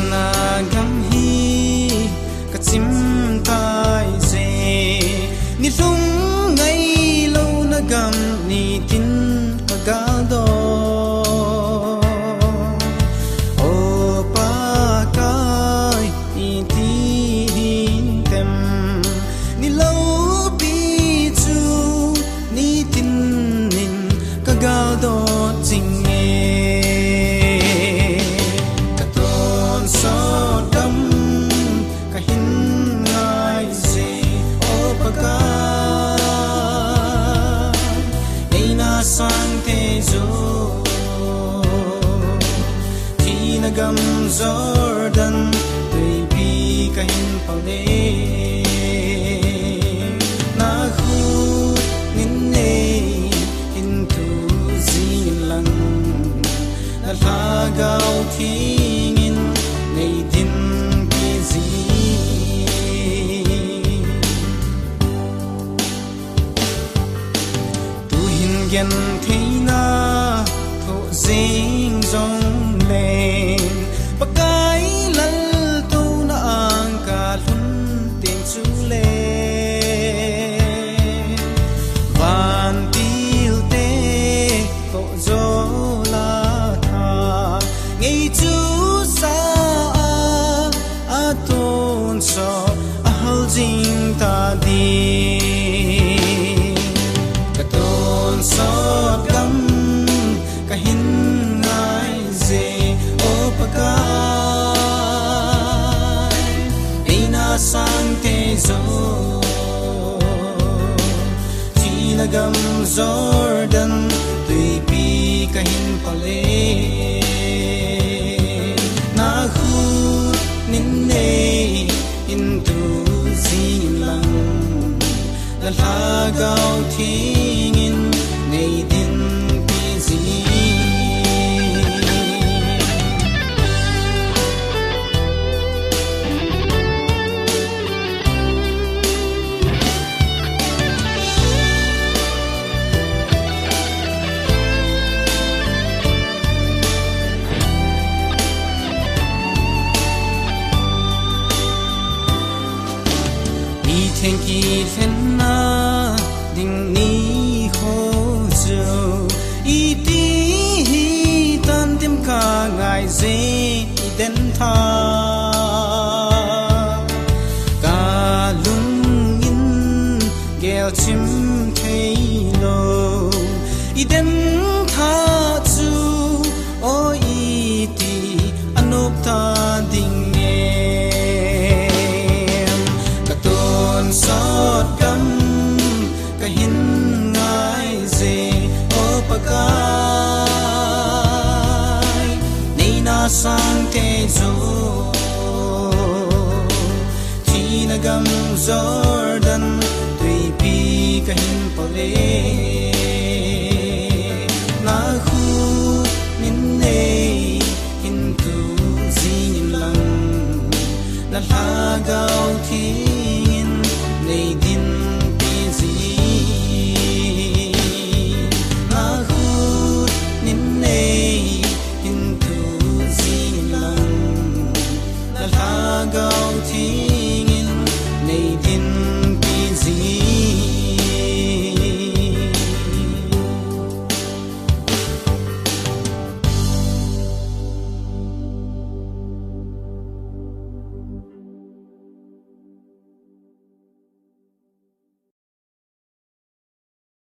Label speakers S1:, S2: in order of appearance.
S1: na gam hi ka chim tai ze ni lung ngai lo na gam ni tin ka ga do o pa kai ni ti hin tem ni lo pi chu ni tin nin ka ga do jing gam Jordan baby kahin pale na khu nin ne into zin lang na lagaw tingin nei din ki zi tu hin gen theina tho zing zong le pakai lal tu na ang kalun ting chule van til te to zo la tha ngei chu sa a ton so a hal jing ta di ka ton so gam ka hin ngai ze sang te zo chi na gam Jordan tui pi kahin pale na khu nin nei into zin lang la lagaw tingin nei din pi zi thiên kỳ thiên na đình ni ho zo i ti tan tim ka ngai ze i den tha ka lung in gel chim thei lo i den tha chu o i ti anop ta ding sot gam kahin ngai ze o pakai nei na sang te zo chi na gam Jordan